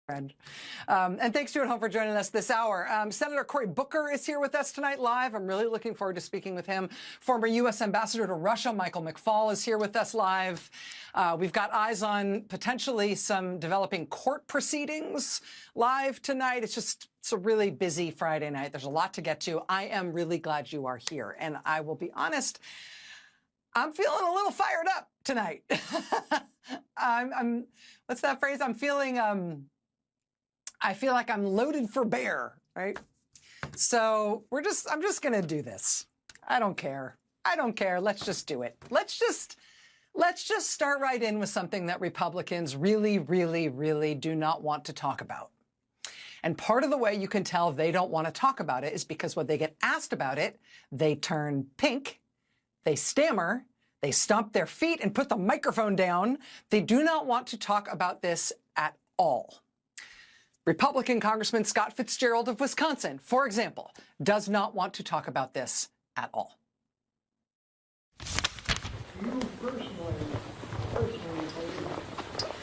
And thanks to you at home for joining us this hour. Senator Cory Booker is here with us tonight live. I'm really looking forward to speaking with him. Former U.S. Ambassador to Russia, Michael McFaul, is here with us live. We've got eyes on potentially some developing court proceedings live tonight. It's a really busy Friday night. There's a lot to get to. I am really glad you are here. And I will be honest, I'm feeling a little fired up tonight. What's that phrase? I feel like I'm loaded for bear, right? So I'm just going to do this. I don't care. Let's just do it. Let's just start right in with something that Republicans really, really, really do not want to talk about. And part of the way you can tell they don't want to talk about it is because when they get asked about it, they turn pink, they stammer, they stomp their feet and put the microphone down. They do not want to talk about this at all. Republican Congressman Scott Fitzgerald of Wisconsin, for example, does not want to talk about this at all. You personally believe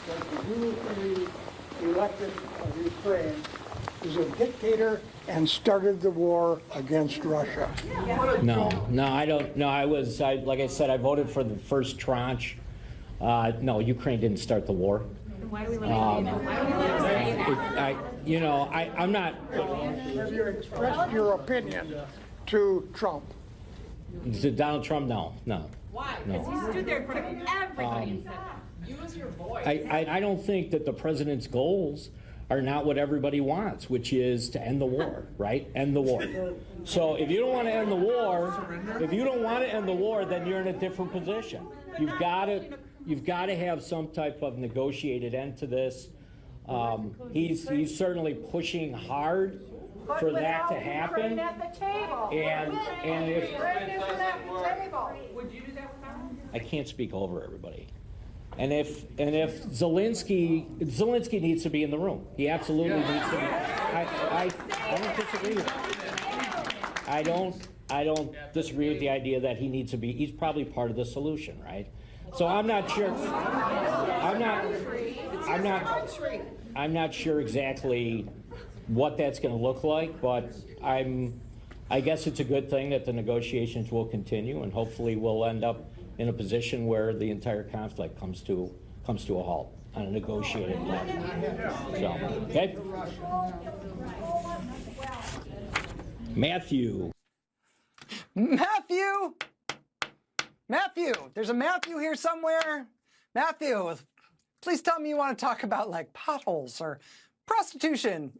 that the newly elected of Ukraine is a dictator and started the war against Russia? No, I don't. No, like I said, I voted for the first tranche. No, Ukraine didn't start the war. Why do we let I'm not. Have you expressed your opinion to Trump? To Donald Trump, no. Why? Because he stood there in front of everybody and said that. Use your voice. I don't think that the president's goals are not what everybody wants, which is to end the war, right? End the war. So if you don't want to end the war, then you're in a different position. You've got to have some type of negotiated end to this. He's certainly pushing hard for that to happen. And if Would you do that with them? I can't speak over everybody. And if Zelensky needs to be in the room. He absolutely needs to be. I don't disagree with that. I don't disagree with the idea that he needs to be. He's probably part of the solution, right? So I'm not sure. I'm not sure exactly what that's going to look like, but I guess it's a good thing that the negotiations will continue, and hopefully we'll end up in a position where the entire conflict comes to a halt on a negotiated level. So, okay. Matthew, there's a Matthew here somewhere. Matthew, please tell me you want to talk about like potholes or prostitution,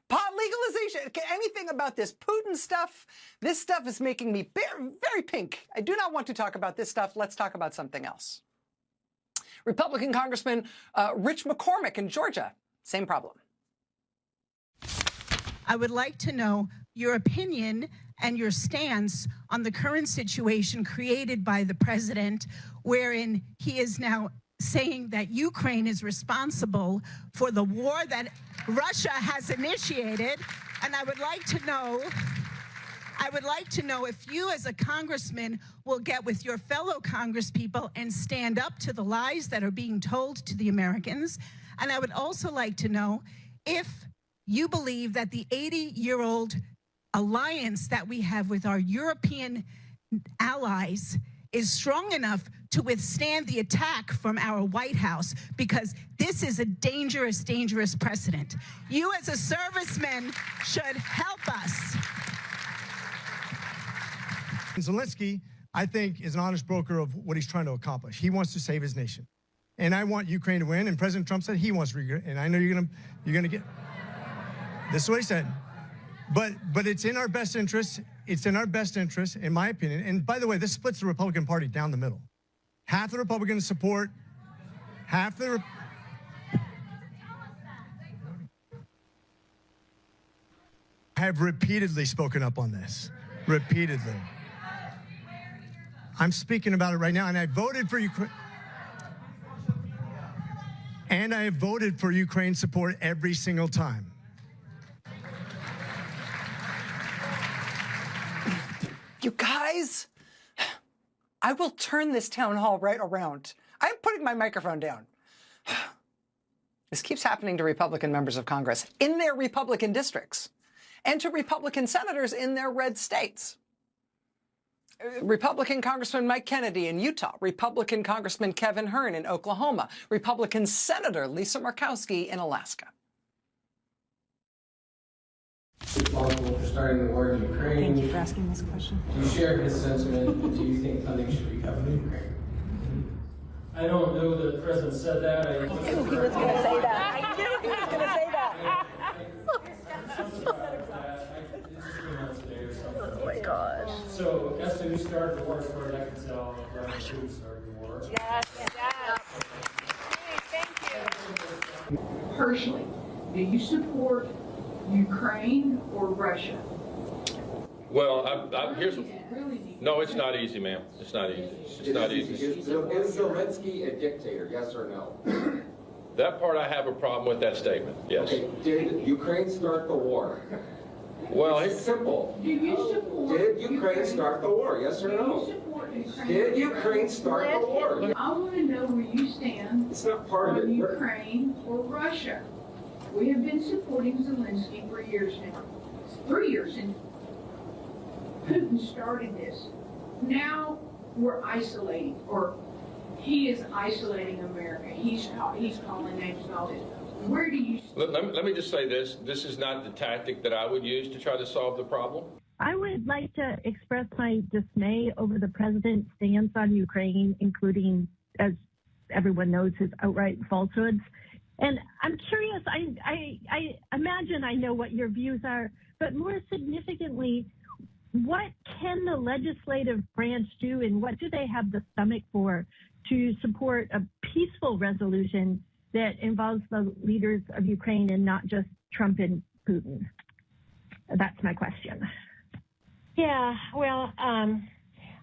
pot legalization, anything about this Putin stuff. This stuff is making me very, very pink. I do not want to talk about this stuff. Let's talk about something else. Republican Congressman Rich McCormick in Georgia, same problem. I would like to know your opinion and your stance on the current situation created by the president, wherein he is now saying that Ukraine is responsible for the war that Russia has initiated. And I would like to know if you as a congressman will get with your fellow congresspeople and stand up to the lies that are being told to the Americans. And I would also like to know if you believe that the 80-year-old alliance that we have with our European allies is strong enough to withstand the attack from our White House, because this is a dangerous, dangerous precedent. You as a serviceman should help us. Zelensky, I think, is an honest broker of what he's trying to accomplish. He wants to save his nation. And I want Ukraine to win, and President Trump said he wants to regret, and I know you're gonna get, this is what he said. But it's in our best interest. It's in our best interest, in my opinion. And by the way, this splits the Republican Party down the middle. Half the Republicans support, half the... I have repeatedly spoken up on this. Repeatedly. I'm speaking about it right now, and I voted for Ukraine. And I have voted for Ukraine support every single time. You guys, I will turn this town hall right around. I'm putting my microphone down. This keeps happening to Republican members of Congress in their Republican districts and to Republican senators in their red states. Republican Congressman Mike Kennedy in Utah, Republican Congressman Kevin Hern in Oklahoma, Republican Senator Lisa Murkowski in Alaska. Responsible for starting the war in Ukraine. Thank you for asking this question. Do you share his sentiment, and do you think funding should be cut for Ukraine? I don't know that the president said that. I knew he was going to say that. I knew he was going to say that. Oh my gosh. So, as to who started the war, as far as I can tell, Putin started the war. Yes, yes. Thank you. Personally, do you support Ukraine or Russia? Well, no, it's not easy, ma'am. It's not easy. It's not easy. Is Zelensky a dictator, yes or no? That part I have a problem with that statement, yes. Okay, did Ukraine start the war? Well, It's simple. Do you support Did Ukraine start the war, yes or Do you no? support Ukraine? Did Ukraine start the war? I want to know where you stand It's not part of on it. Ukraine or Russia. We have been supporting Zelensky for years now. 3 years since Putin started this. Now we're isolating, or he is isolating America. He's calling names and all this. Where do you stand? let me just say this. This is not the tactic that I would use to try to solve the problem. I would like to express my dismay over the president's stance on Ukraine, including, as everyone knows, his outright falsehoods. And I'm curious, I imagine I know what your views are, but more significantly, what can the legislative branch do, and what do they have the stomach for to support a peaceful resolution that involves the leaders of Ukraine and not just Trump and Putin? That's my question. Yeah, well,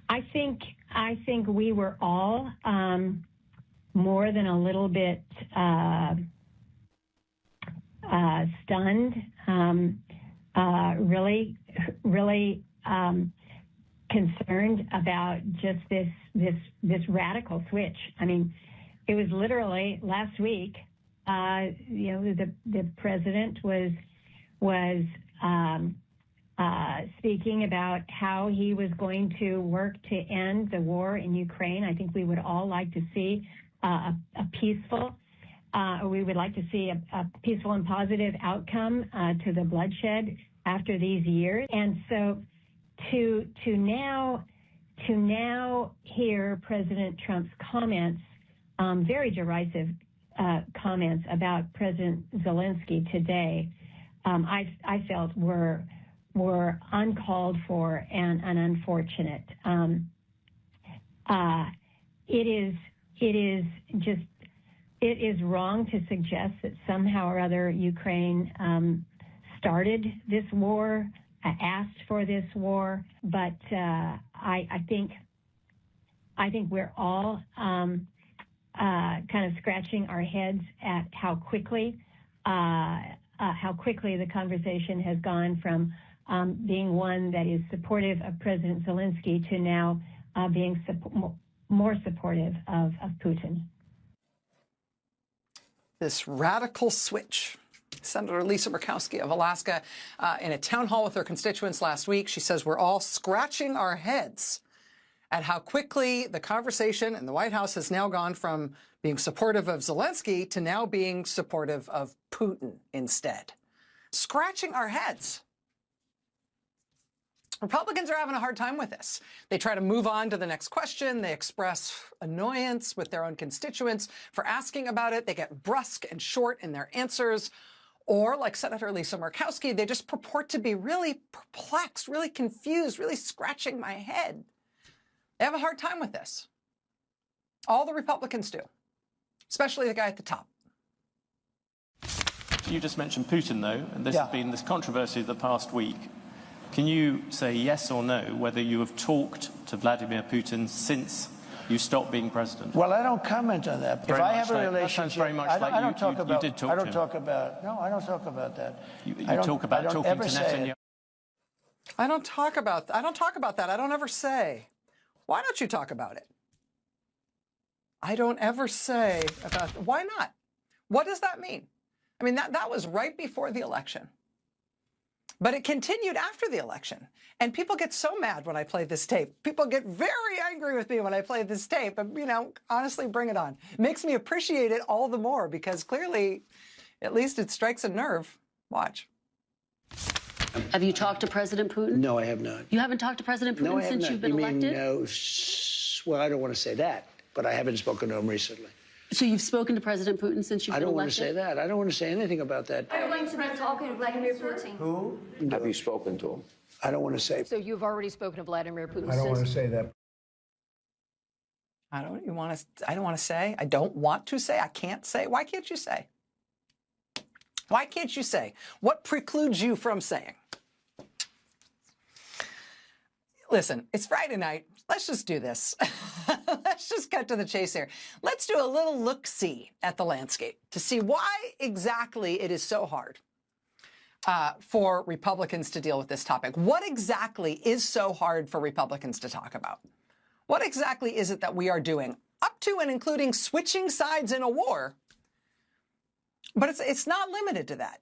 I think we were all more than a little bit stunned, really concerned about just this radical switch. I mean, it was literally last week. The president was speaking about how he was going to work to end the war in Ukraine. I think we would all like to see we would like to see a peaceful and positive outcome to the bloodshed after these years. And so to now hear President Trump's comments, very derisive comments about President Zelensky today, I felt were uncalled for and unfortunate. It is wrong to suggest that somehow or other Ukraine started this war, asked for this war, but I think we're all kind of scratching our heads at how quickly the conversation has gone from being one that is supportive of President Zelensky to now being more supportive of Putin. This radical switch. Senator Lisa Murkowski of Alaska, in a town hall with her constituents last week, she says we're all scratching our heads at how quickly the conversation in the White House has now gone from being supportive of Zelensky to now being supportive of Putin instead. Scratching our heads. Republicans are having a hard time with this. They try to move on to the next question. They express annoyance with their own constituents for asking about it. They get brusque and short in their answers. Or, like Senator Lisa Murkowski, they just purport to be really perplexed, really confused, really scratching my head. They have a hard time with this. All the Republicans do, especially the guy at the top. You just mentioned Putin, though, and this has been this controversy of the past week. Can you say yes or no whether you have talked to Vladimir Putin since you stopped being president? Well, I don't comment on that. If I have a relationship, very much I don't talk about. You did talk I don't to talk about. No, I don't talk about that. You talk about talking to Netanyahu. I don't talk about that. I don't ever say. Why don't you talk about it? I don't ever say about. Why not? What does that mean? I mean, that was right before the election. But it continued after the election. And people get so mad when I play this tape. People get very angry with me when I play this tape. And, you know, honestly, bring it on. Makes me appreciate it all the more because clearly, at least it strikes a nerve. Watch. Have you talked to President Putin? No, I have not. You haven't talked to President Putin No, I have since not. you've been You elected? mean, well, I don't want to say that, but I haven't spoken to him recently. So you've spoken to President Putin since you've been elected? I don't want to say that. I don't want to say anything about that. Are you going to be talking to Vladimir Putin? Who? Have you spoken to him? I don't want to say. So you've already spoken to Vladimir Putin I don't want to since... say that. I don't want to say. I don't want to say. I can't say. Why can't you say? Why can't you say? What precludes you from saying? Listen, it's Friday night. Let's just do this. Let's just cut to the chase here. Let's do a little look-see at the landscape to see why exactly it is so hard for Republicans to deal with this topic. What exactly is so hard for Republicans to talk about? What exactly is it that we are doing, up to and including switching sides in a war? But it's not limited to that.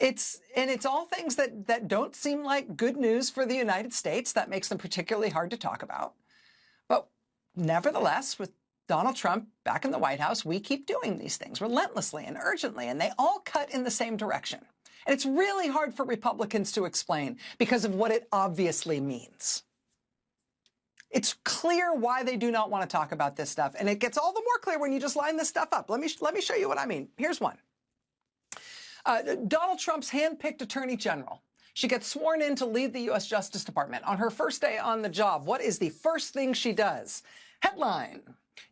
It's all things that don't seem like good news for the United States. That makes them particularly hard to talk about. But nevertheless, with Donald Trump back in the White House, we keep doing these things relentlessly and urgently, and they all cut in the same direction. And it's really hard for Republicans to explain because of what it obviously means. It's clear why they do not want to talk about this stuff, and it gets all the more clear when you just line this stuff up. Let me show you what I mean. Here's one. Donald Trump's hand-picked attorney general. She gets sworn in to lead the U.S. Justice Department. On her first day on the job, what is the first thing she does? Headline: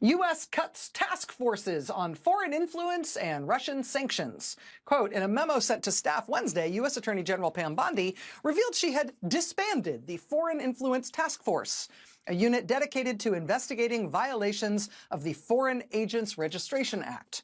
U.S. cuts task forces on foreign influence and Russian sanctions. Quote, in a memo sent to staff Wednesday, U.S. Attorney General Pam Bondi revealed she had disbanded the Foreign Influence Task Force, a unit dedicated to investigating violations of the Foreign Agents Registration Act.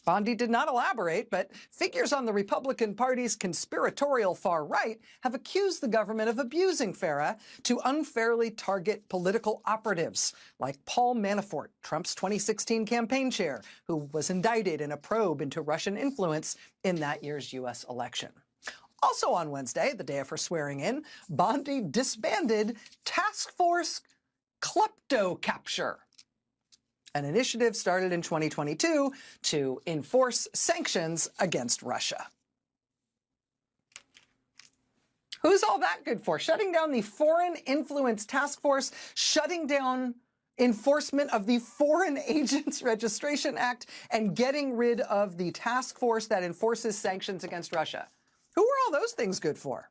Bondi did not elaborate, but figures on the Republican Party's conspiratorial far right have accused the government of abusing FARA to unfairly target political operatives like Paul Manafort, Trump's 2016 campaign chair, who was indicted in a probe into Russian influence in that year's U.S. election. Also on Wednesday, the day of her swearing in, Bondi disbanded Task Force Klepto Capture, an initiative started in 2022 to enforce sanctions against Russia. Who's all that good for? Shutting down the Foreign Influence Task Force, shutting down enforcement of the Foreign Agents Registration Act, and getting rid of the task force that enforces sanctions against Russia. Who are all those things good for?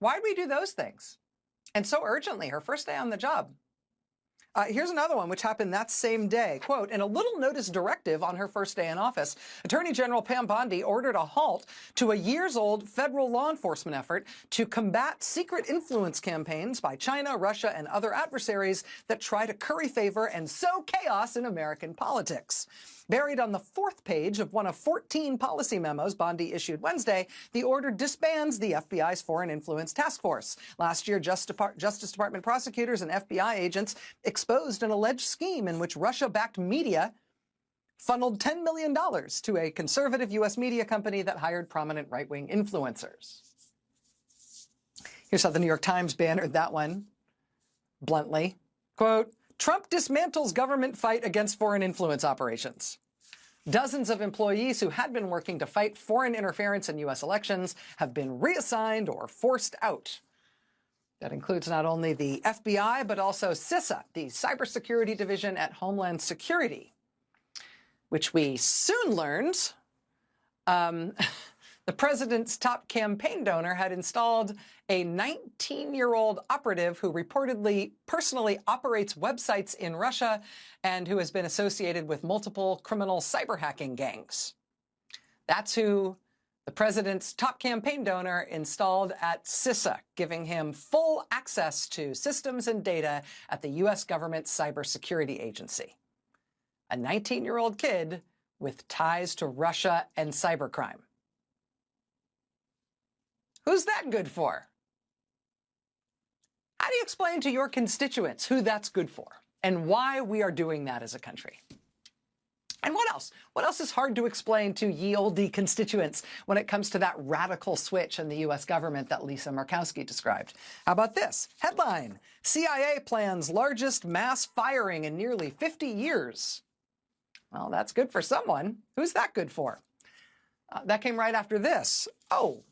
Why'd we do those things? And so urgently, her first day on the job. Here's another one, which happened that same day. Quote, in a little notice directive on her first day in office, Attorney General Pam Bondi ordered a halt to a years-old federal law enforcement effort to combat secret influence campaigns by China, Russia, and other adversaries that try to curry favor and sow chaos in American politics. Buried on the fourth page of one of 14 policy memos Bondi issued Wednesday, the order disbands the FBI's Foreign Influence Task Force. Last year, Justice Department prosecutors and FBI agents exposed an alleged scheme in which Russia-backed media funneled $10 million to a conservative U.S. media company that hired prominent right-wing influencers. Here's how the New York Times bannered that one bluntly. Quote, Trump dismantles government fight against foreign influence operations. Dozens of employees who had been working to fight foreign interference in U.S. elections have been reassigned or forced out. That includes not only the FBI, but also CISA, the cybersecurity division at Homeland Security, which we soon learned the president's top campaign donor had installed a 19-year-old operative who reportedly personally operates websites in Russia and who has been associated with multiple criminal cyber hacking gangs. That's who the president's top campaign donor installed at CISA, giving him full access to systems and data at the U.S. government cybersecurity agency. A 19-year-old kid with ties to Russia and cybercrime. Who's that good for? How do you explain to your constituents who that's good for and why we are doing that as a country? And what else? What else is hard to explain to ye olde constituents when it comes to that radical switch in the U.S. government that Lisa Murkowski described? How about this? Headline: CIA plans largest mass firing in nearly 50 years. Well, that's good for someone. Who's that good for? That came right after this. Oh,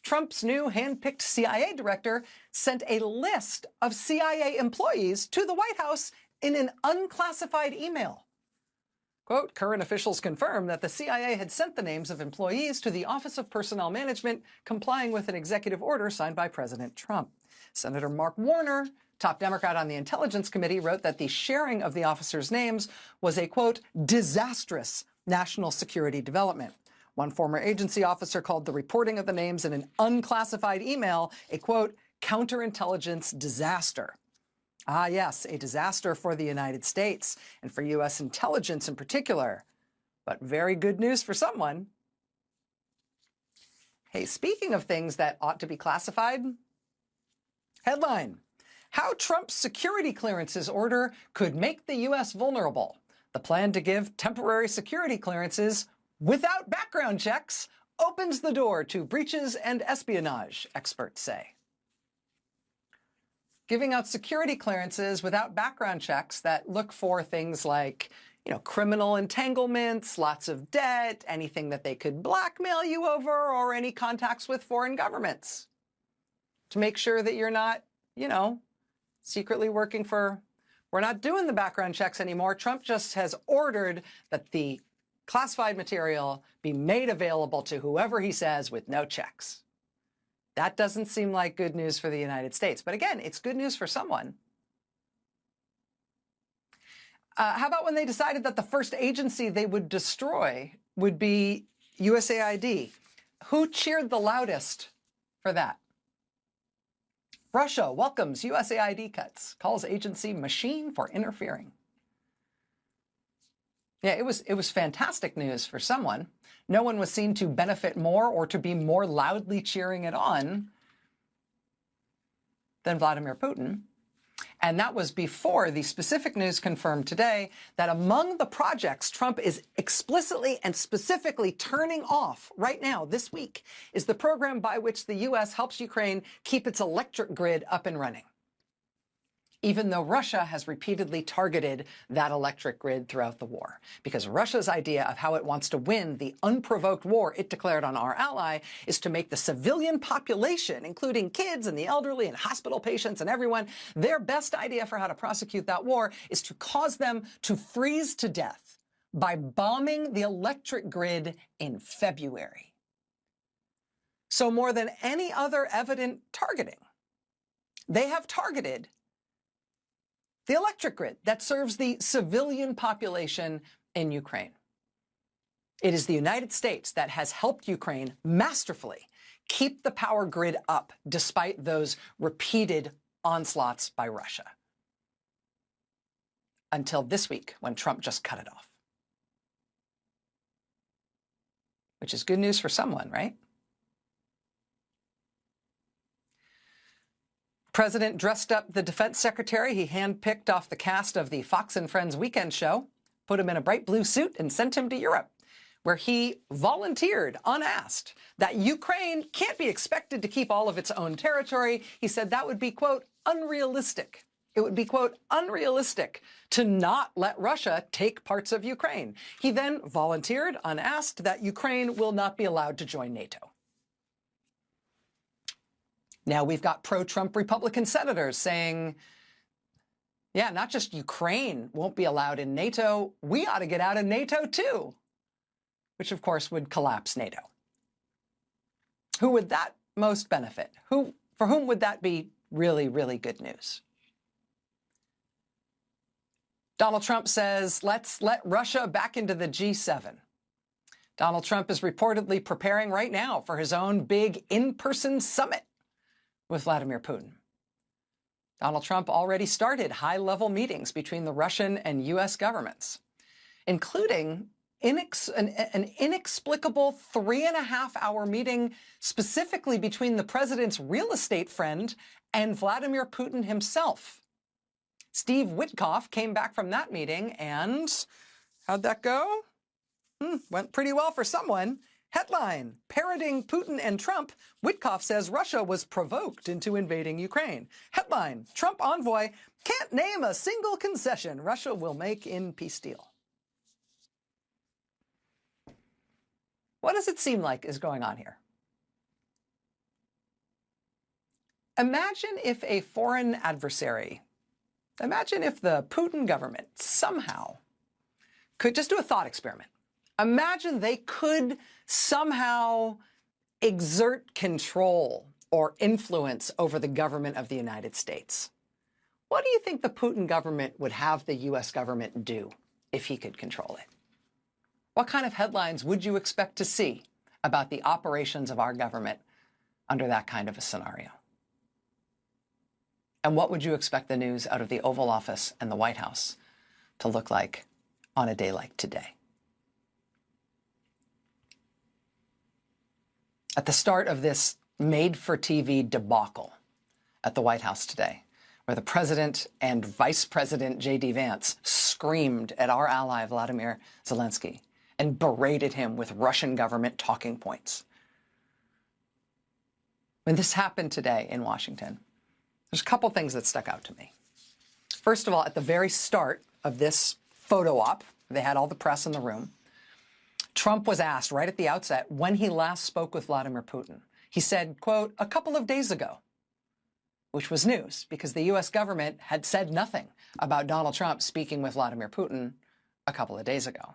Trump's new hand-picked CIA director sent a list of CIA employees to the White House in an unclassified email. Quote, current officials confirmed that the CIA had sent the names of employees to the Office of Personnel Management, complying with an executive order signed by President Trump. Senator Mark Warner, top Democrat on the Intelligence Committee, wrote that the sharing of the officers' names was a, quote, disastrous national security development. One former agency officer called the reporting of the names in an unclassified email a, quote, counterintelligence disaster. Ah, yes, a disaster for the United States and for U.S. intelligence in particular. But very good news for someone. Hey, speaking of things that ought to be classified, headline: How Trump's security clearances order could make the U.S. vulnerable. The plan to give temporary security clearances without background checks opens the door to breaches and espionage, experts say. Giving out security clearances without background checks that look for things like, criminal entanglements, lots of debt, anything that they could blackmail you over, or any contacts with foreign governments. To make sure that you're not, secretly working for... We're not doing the background checks anymore. Trump just has ordered that the classified material be made available to whoever he says with no checks. That doesn't seem like good news for the United States. But again, it's good news for someone. How about when they decided that the first agency they would destroy would be USAID? Who cheered the loudest for that? Russia welcomes USAID cuts, calls agency machine for interfering. Yeah, it was fantastic news for someone. No one was seen to benefit more or to be more loudly cheering it on than Vladimir Putin. And that was before the specific news confirmed today that among the projects Trump is explicitly and specifically turning off right now, this week, is the program by which the U.S. helps Ukraine keep its electric grid up and running. Even though Russia has repeatedly targeted that electric grid throughout the war. Because Russia's idea of how it wants to win the unprovoked war it declared on our ally is to make the civilian population, including kids and the elderly and hospital patients and everyone, their best idea for how to prosecute that war is to cause them to freeze to death by bombing the electric grid in February. So more than any other evident targeting, they have targeted the electric grid that serves the civilian population in Ukraine. It is the United States that has helped Ukraine masterfully keep the power grid up despite those repeated onslaughts by Russia. Until this week, when Trump just cut it off. Which is good news for someone, right? President dressed up the defense secretary he handpicked off the cast of the Fox and Friends weekend show, put him in a bright blue suit, and sent him to Europe, where he volunteered, unasked, that Ukraine can't be expected to keep all of its own territory. He said that would be, quote, unrealistic. It would be, quote, unrealistic to not let Russia take parts of Ukraine. He then volunteered, unasked, that Ukraine will not be allowed to join NATO. Now we've got pro-Trump Republican senators saying, yeah, not just Ukraine won't be allowed in NATO, we ought to get out of NATO too, which of course would collapse NATO. Who would that most benefit? For whom would that be really, really good news? Donald Trump says, let's let Russia back into the G7. Donald Trump is reportedly preparing right now for his own big in-person summit with Vladimir Putin. Donald Trump already started high-level meetings between the Russian and U.S. governments, including an inexplicable 3.5-hour meeting specifically between the president's real estate friend and Vladimir Putin himself. Steve Witkoff came back from that meeting and how'd that go? Went pretty well for someone. Headline, parroting Putin and Trump, Witkoff says Russia was provoked into invading Ukraine. Headline, Trump envoy can't name a single concession Russia will make in peace deal. What does it seem like is going on here? Imagine if a foreign adversary, imagine if the Putin government somehow could just do a thought experiment. Imagine they could somehow exert control or influence over the government of the United States. What do you think the Putin government would have the U.S. government do if he could control it? What kind of headlines would you expect to see about the operations of our government under that kind of a scenario? And what would you expect the news out of the Oval Office and the White House to look like on a day like today? At the start of this made-for-TV debacle at the White House today, where the president and Vice President J.D. Vance screamed at our ally Vladimir Zelensky and berated him with Russian government talking points. When this happened today in Washington, there's a couple things that stuck out to me. First of all, at the very start of this photo op, they had all the press in the room, Trump was asked right at the outset when he last spoke with Vladimir Putin. He said, quote, a couple of days ago, which was news because the U.S. government had said nothing about Donald Trump speaking with Vladimir Putin a couple of days ago.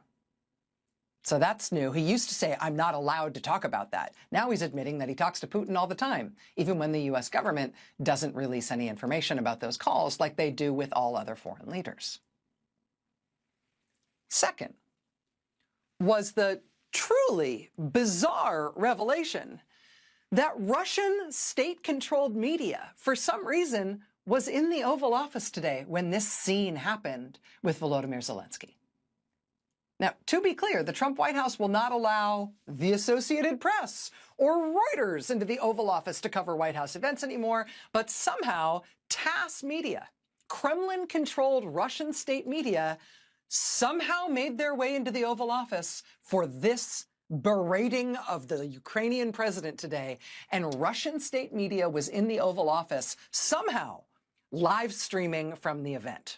So that's new. He used to say, I'm not allowed to talk about that. Now he's admitting that he talks to Putin all the time, even when the U.S. government doesn't release any information about those calls like they do with all other foreign leaders. Second was the truly bizarre revelation that Russian state-controlled media, for some reason, was in the Oval Office today when this scene happened with Volodymyr Zelensky. Now, to be clear, the Trump White House will not allow the Associated Press or Reuters into the Oval Office to cover White House events anymore, but somehow TASS media, Kremlin-controlled Russian state media, somehow made their way into the Oval Office for this berating of the Ukrainian president today, and Russian state media was in the Oval Office somehow live streaming from the event.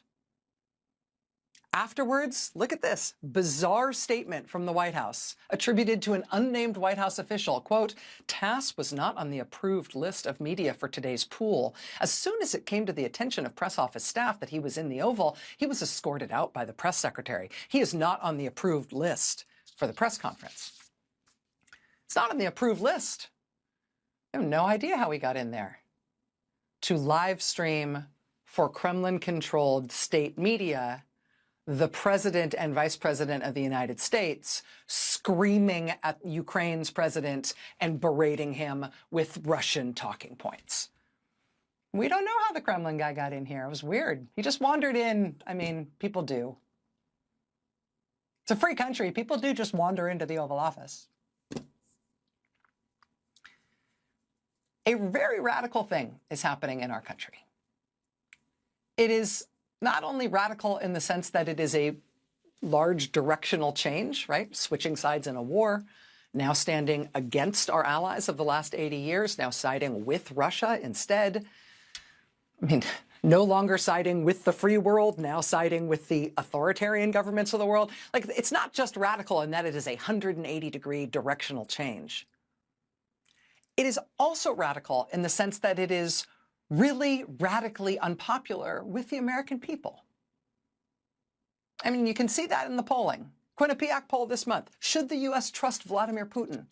Afterwards, look at this bizarre statement from the White House attributed to an unnamed White House official. Quote, TASS was not on the approved list of media for today's pool. As soon as it came to the attention of press office staff that he was in the Oval, he was escorted out by the press secretary. He is not on the approved list for the press conference. It's not on the approved list. I have no idea how he got in there. To live stream for Kremlin-controlled state media the president and vice president of the United States screaming at Ukraine's president and berating him with Russian talking points. We don't know how the Kremlin guy got in here. It was weird. He just wandered in. I mean, people do. It's a free country. People do just wander into the Oval Office. A very radical thing is happening in our country. It is not only radical in the sense that it is a large directional change, right? Switching sides in a war, now standing against our allies of the last 80 years, now siding with Russia instead. I mean, no longer siding with the free world, now siding with the authoritarian governments of the world. Like, it's not just radical in that it is a 180-degree directional change. It is also radical in the sense that it is really radically unpopular with the American people. I mean, you can see that in the polling. Quinnipiac poll this month. Should the U.S. trust Vladimir Putin?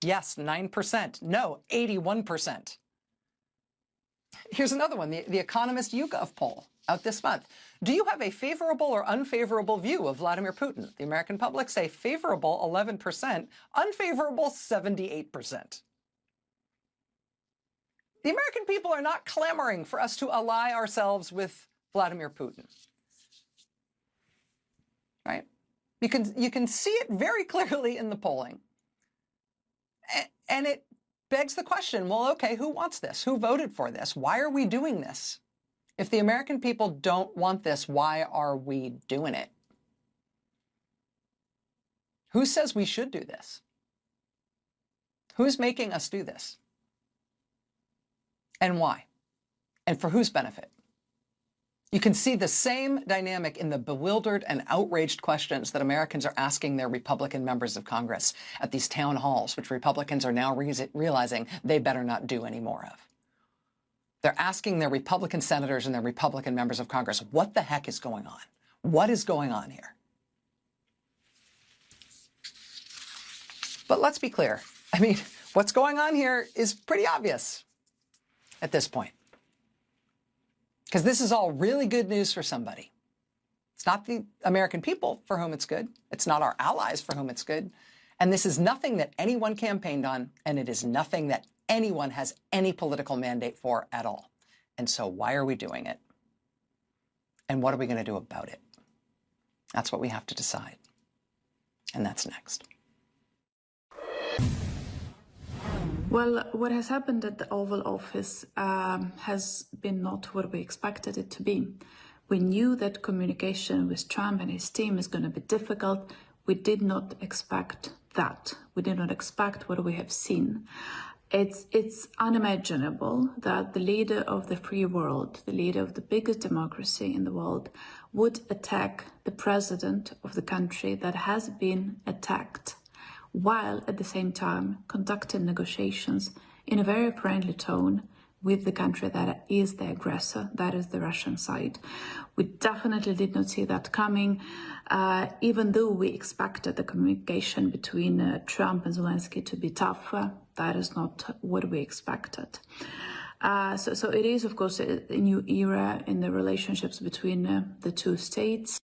Yes, 9%. No, 81%. Here's another one, the Economist YouGov poll out this month. Do you have a favorable or unfavorable view of Vladimir Putin? The American public say favorable 11%, unfavorable 78%. The American people are not clamoring for us to ally ourselves with Vladimir Putin. Right? You can see it very clearly in the polling. And it begs the question, well, okay, who wants this? Who voted for this? Why are we doing this? If the American people don't want this, why are we doing it? Who says we should do this? Who's making us do this? And why? And for whose benefit? You can see the same dynamic in the bewildered and outraged questions that Americans are asking their Republican members of Congress at these town halls, which Republicans are now realizing they better not do any more of. They're asking their Republican senators and their Republican members of Congress, what the heck is going on? What is going on here? But let's be clear. I mean, what's going on here is pretty obvious at this point. Because this is all really good news for somebody. It's not the American people for whom it's good. It's not our allies for whom it's good. And this is nothing that anyone campaigned on, and it is nothing that anyone has any political mandate for at all. And so why are we doing it? And what are we going to do about it? That's what we have to decide. And that's next. Well, what has happened at the Oval Office has been not what we expected it to be. We knew that communication with Trump and his team is going to be difficult. We did not expect that. We did not expect what we have seen. It's unimaginable that the leader of the free world, the leader of the biggest democracy in the world, would attack the president of the country that has been attacked, while at the same time conducting negotiations in a very friendly tone with the country that is the aggressor, that is the Russian side. We definitely did not see that coming, even though we expected the communication between Trump and Zelensky to be tougher. That is not what we expected. So it is, of course, a new era in the relationships between the two states.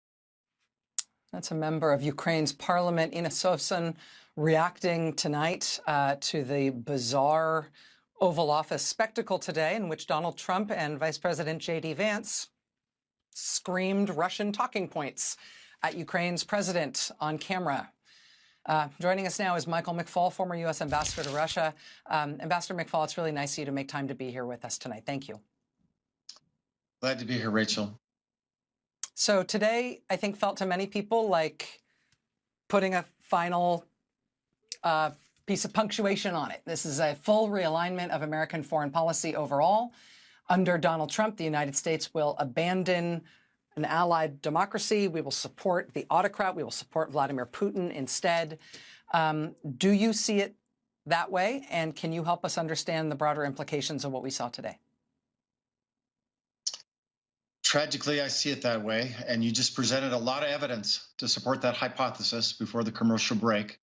That's a member of Ukraine's parliament, Inna Sovsun, reacting tonight to the bizarre Oval Office spectacle today in which Donald Trump and Vice President J.D. Vance screamed Russian talking points at Ukraine's president on camera. Joining us now is Michael McFaul, former U.S. ambassador to Russia. Ambassador McFaul, it's really nice of you to make time to be here with us tonight. Thank you. Glad to be here, Rachel. So today, I think, felt to many people like putting a final piece of punctuation on it. This is a full realignment of American foreign policy overall. Under Donald Trump, the United States will abandon an allied democracy. We will support the autocrat. We will support Vladimir Putin instead. Do you see it that way? And can you help us understand the broader implications of what we saw today? Tragically, I see it that way. And you just presented a lot of evidence to support that hypothesis before the commercial break.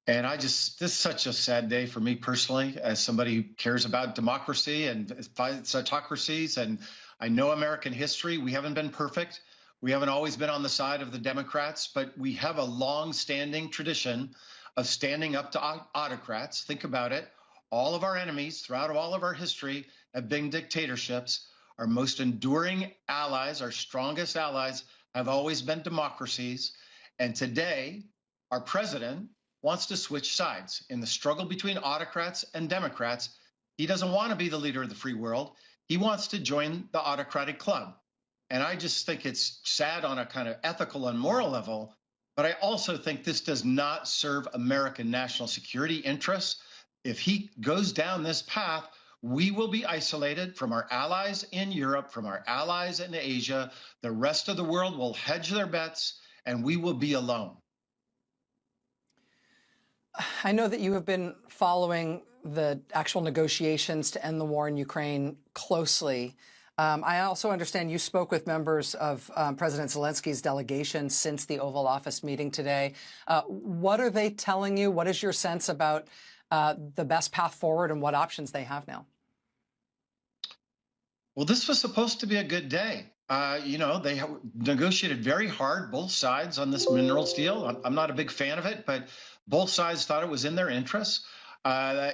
And this is such a sad day for me personally, as somebody who cares about democracy and fights autocracies. And I know American history. We haven't been perfect. We haven't always been on the side of the Democrats, but we have a long-standing tradition of standing up to autocrats. Think about it. All of our enemies throughout all of our history have been dictatorships. Our most enduring allies, our strongest allies, have always been democracies. And today, our president wants to switch sides in the struggle between autocrats and Democrats. He doesn't want to be the leader of the free world. He wants to join the autocratic club. And I just think it's sad on a kind of ethical and moral level, but I also think this does not serve American national security interests. If he goes down this path, we will be isolated from our allies in Europe, from our allies in Asia. The rest of the world will hedge their bets, and we will be alone. I know that you have been following the actual negotiations to end the war in Ukraine closely. I also understand you spoke with members of President Zelensky's delegation since the Oval Office meeting today. What are they telling you? What is your sense about the best path forward and what options they have now? Well, this was supposed to be a good day. They negotiated very hard, both sides, on this minerals deal. I'm not a big fan of it, but both sides thought it was in their interests. They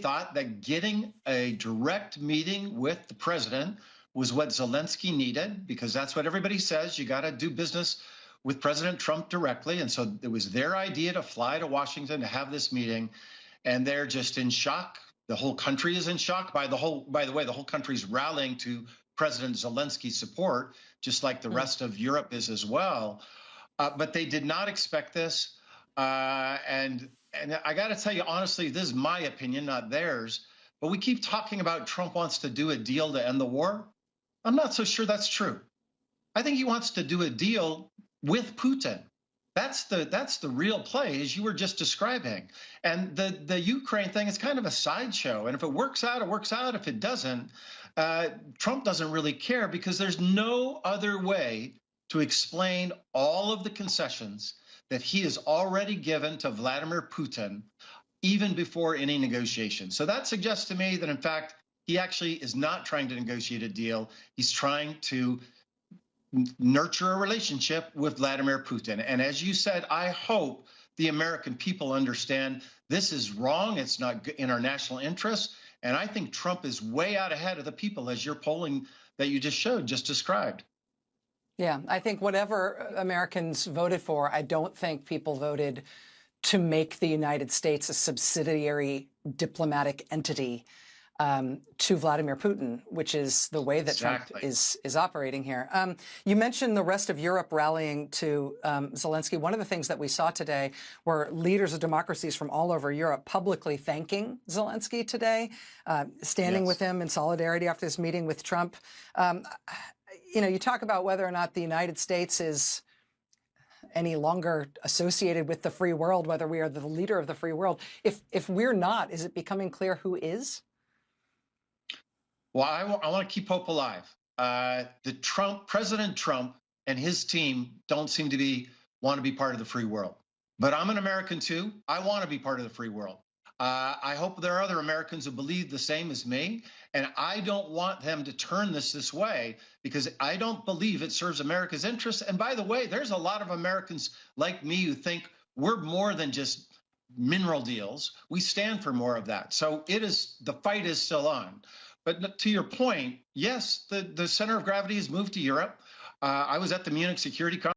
thought that getting a direct meeting with the president was what Zelensky needed, because that's what everybody says. You got to do business with President Trump directly. And so it was their idea to fly to Washington to have this meeting. And they're just in shock. The whole country is in shock. By the way, the whole country's rallying to President Zelensky's support, just like the rest of Europe is as well. but they did not expect this. And I got to tell you, honestly, this is my opinion, not theirs. But we keep talking about Trump wants to do a deal to end the war. I'm not so sure that's true. I think he wants to do a deal with Putin. That's the real play, as you were just describing. And the Ukraine thing is kind of a sideshow. And if it works out, it works out. If it doesn't, Trump doesn't really care, because there's no other way to explain all of the concessions that he has already given to Vladimir Putin, even before any negotiation. So that suggests to me that, in fact, he actually is not trying to negotiate a deal. He's trying to nurture a relationship with Vladimir Putin. And as you said, I hope the American people understand this is wrong. It's not in our national interest. And I think Trump is way out ahead of the people, as your polling that you just showed just described. Yeah, I think whatever Americans voted for, I don't think people voted to make the United States a subsidiary diplomatic entity to Vladimir Putin, which is the way that Trump is operating here. You mentioned the rest of Europe rallying to Zelensky. One of the things that we saw today were leaders of democracies from all over Europe publicly thanking Zelensky today, standing with him in solidarity after this meeting with Trump. You know, you talk about whether or not the United States is any longer associated with the free world, whether we are the leader of the free world. If we're not, is it becoming clear who is? Well, I want to keep hope alive. President Trump and his team don't seem to want to be part of the free world. But I'm an American too. I want to be part of the free world. I hope there are other Americans who believe the same as me. And I don't want them to turn this way, because I don't believe it serves America's interests. And by the way, there's a lot of Americans like me who think we're more than just mineral deals. We stand for more of that. So the fight is still on. But to your point, yes, the center of gravity has moved to Europe. I was at the Munich Security Conference.